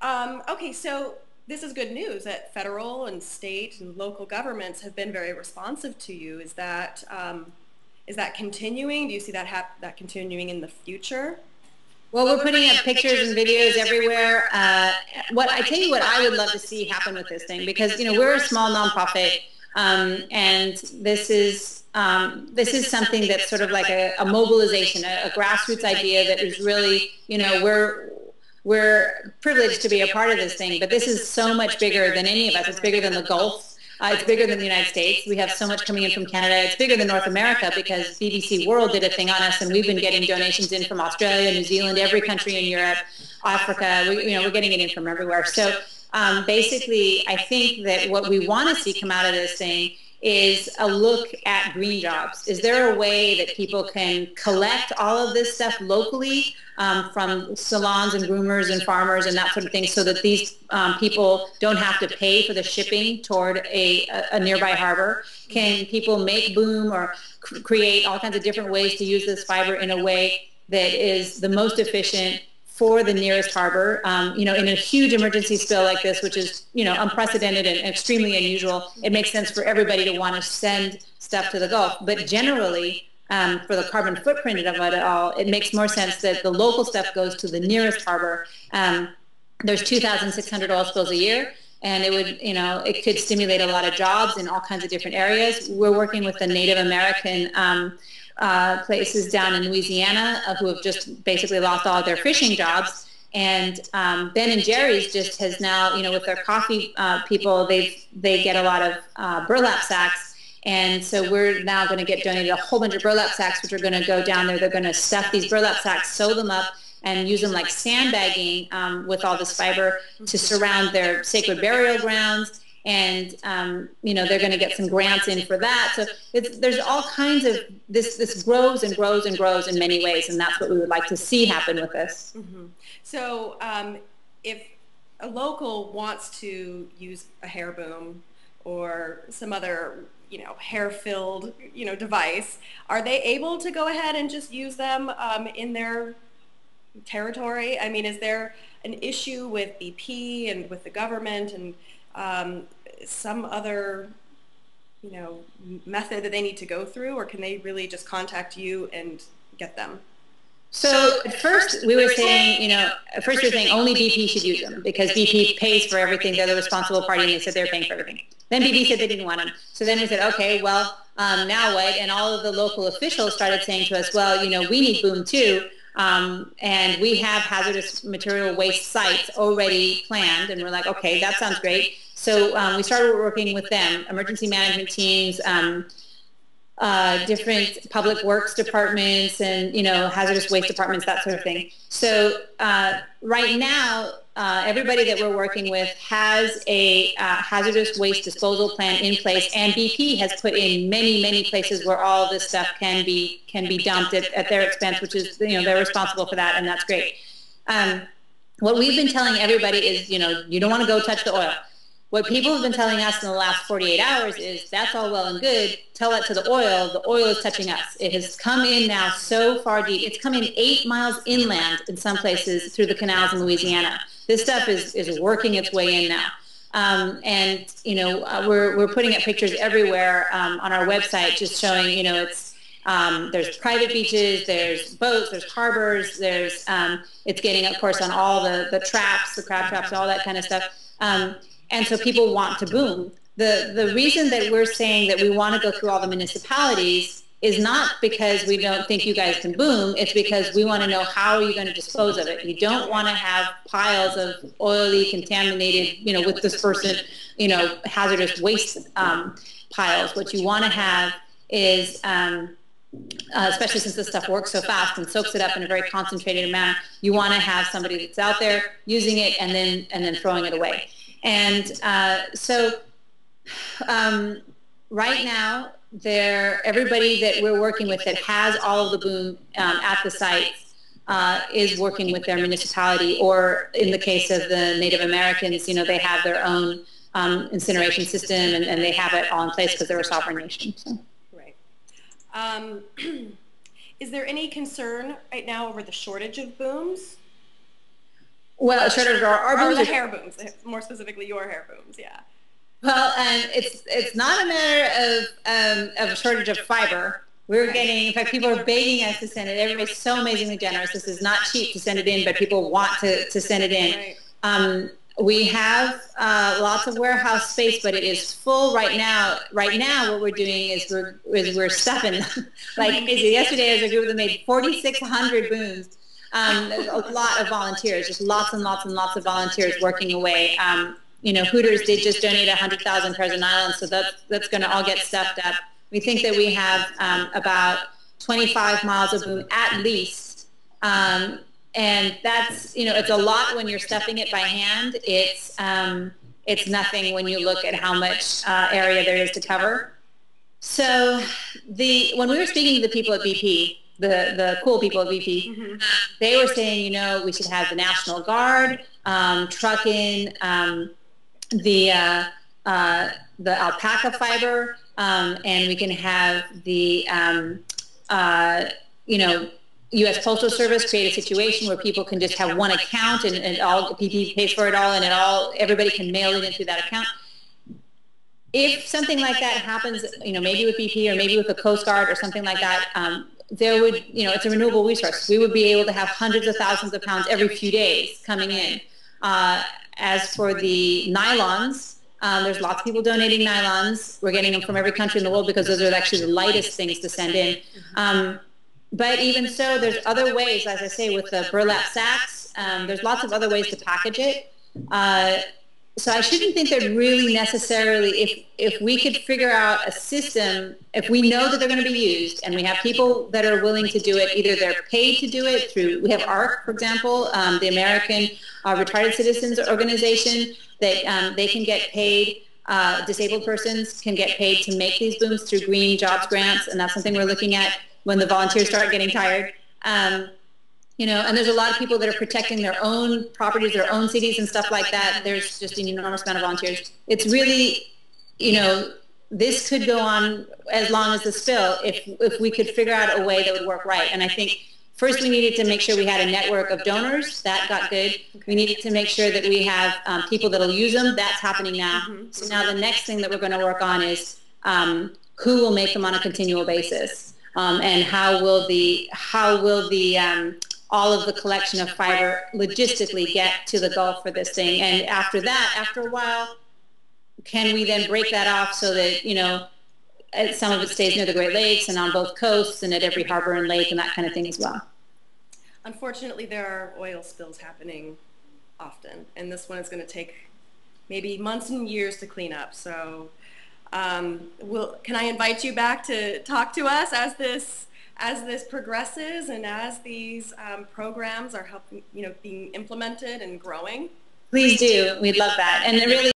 Okay, so this is good news that federal and state and local governments have been very responsive to you. Is that continuing? Do you see that continuing in the future? Well, we're putting up pictures and videos everywhere. What I tell you, what I would love to see happen with this thing, because we're a small nonprofit, and this is something that's sort of like a mobilization, a grassroots idea that is really, we're privileged to be a part of this thing, but this is so much bigger than any of us. It's bigger than the Gulf. It's bigger than the United States. We have so much coming in from Canada. It's bigger than North America because BBC World did a thing on us, and we've been getting donations in from Australia, New Zealand, every country in Europe, Africa. We're getting it in from everywhere. So basically, I think that what we want to see come out of this thing is a look at green jobs. Is there a way that people can collect all of this stuff locally from salons and groomers and farmers and that sort of thing, so that these people don't have to pay for the shipping toward a nearby harbor? Can people make boom or create all kinds of different ways to use this fiber in a way that is the most efficient for the nearest harbor? In a huge emergency spill like this, which is, unprecedented and extremely unusual, it makes sense for everybody to want to send stuff to the Gulf. But generally, for the carbon footprint of it all, it makes more sense that the local stuff goes to the nearest harbor. There's 2,600 oil spills a year, and it would, it could stimulate a lot of jobs in all kinds of different areas. We're working with the Native American places down in Louisiana who have just basically lost all of their fishing jobs. And Ben and Jerry's just has now, with their coffee people, they get a lot of burlap sacks. And so we're now going to get donated a whole bunch of burlap sacks, which are going to go down there. They're going to stuff these burlap sacks, sew them up, and use them like sandbagging with all this fiber to surround their sacred burial grounds. And they're going to get some grants in for that. So there's all kinds of this grows and grows and grows in many ways, and that's what we would like to see happen with this. Mm-hmm. So if a local wants to use a hair boom or some other hair-filled device, are they able to go ahead and just use them in their territory? I mean, is there an issue with BP and with the government and some other method that they need to go through, or can they really just contact you and get them? So at first we were saying, only BP should use them because BP pays for everything. They're the responsible party, and they said they were paying for everything. Then BP said they didn't want them. So then we said, okay, well, now what? And all of the local officials started saying to us, well, we need boom too. And we have hazardous material waste sites already planned. And we're like, okay, that sounds great. So we started working with them, emergency management teams, different public works departments, and hazardous waste departments, that sort of thing. So right now, everybody that we're working with has a hazardous waste disposal plan in place, and BP has put in many places where all this stuff can be dumped at their expense, which is they're responsible for that, and that's great. What we've been telling everybody is you don't want to go touch the oil. What people have been telling us in the last 48 hours is that's all well and good. Tell that to the oil. The oil is touching us. It has come in now so far deep. It's come in 8 miles inland in some places through the canals in Louisiana. This stuff is working its way in now. We're putting up pictures everywhere on our website, just showing, there's private beaches, there's boats, there's harbors, there's, it's getting, of course, on all the traps, the crab traps, all that kind of stuff. And so people want to boom. The reason that we're saying that we want to go through all the municipalities is not because we don't think you guys can boom. It's because we want to know how are you going to dispose of it. You don't want to have piles of oily, contaminated, with dispersant, hazardous waste piles. What you want to have is, especially since this stuff works so fast and soaks it up in a very concentrated amount, you want to have somebody that's out there using it and then throwing it away. And right now, everybody that we're working with that has all of the boom at the sites is working with their municipality, or in the case of the Native Americans, they have their own incineration system, and they have it all in place because they're a sovereign nation. So. Right. Is there any concern right now over the shortage of booms? Well, short of our Or booms the are hair booms, more specifically your hair booms, yeah. well, it's not a matter of a shortage of fiber. We're getting, in fact, people are begging us to send it. Everybody's so amazingly generous. This is not cheap to send it in, but people want to send it in. Right. We have lots of warehouse space, but it is full right now. Right now, what we're doing is we're stuffing like crazy. Yesterday, as a group that made 4,600 booms. There's a lot of volunteers, just lots and lots and lots of volunteers working away. You know, Hooters did just donate 100,000 pairs of nylon, so that's going to all get stuffed up. We think that we have about 25 miles of boom at least, and that's, you know, it's a lot when you're stuffing it by hand. It's nothing when you look at how much area there is to cover. So when we were speaking to the people at BP, the cool people at BP, Mm-hmm. they were saying, you know, we should have the National Guard truck in the alpaca fiber, and we can have the you know, U.S. Postal Service create a situation where people can just have one account, and all BP pays for it all, and everybody can mail it in through that account. If something like that happens, you know, maybe with BP or maybe with the Coast Guard or something like that, there would, you know, it's a renewable resource. We would be able to have hundreds of thousands of pounds every few days coming in. As for the nylons, there's lots of people donating nylons. We're getting them from every country in the world because those are actually the lightest things to send in. But even so, there's other ways, as I say, with the burlap sacks. There's lots of other ways to package it. So I shouldn't think that really necessarily, if we could figure out a system, if we know that they're going to be used, and we have people that are willing to do it, either they're paid to do it through, we have ARC, for example, the American Retired Citizens Organization, that they can get paid, disabled persons can get paid to make these booms through green jobs grants, and that's something we're looking at when the volunteers start getting tired. You know, and there's a lot of people that are protecting their own properties, their own cities and stuff like that. There's just an enormous amount of volunteers. It's really, you know, this could go on as long as the spill if we could figure out a way that would work right. And I think first we needed to make sure we had a network of donors. That got good. We needed to make sure that we have people that'll use them. That's happening now. So now the next thing that we're going to work on is who will make them on a continual basis, and how will the all of the collection of fiber logistically get to the Gulf for this thing. And after that, after a while, can we then break that off so that, you know, some of it stays near the Great Lakes and on both coasts and at every harbor and lake and that kind of thing as well? Unfortunately, there are oil spills happening often, and this one is going to take maybe months and years to clean up. So can I invite you back to talk to us as this progresses and as these programs are helping, you know, being implemented and growing? Please do. We'd love that. And it really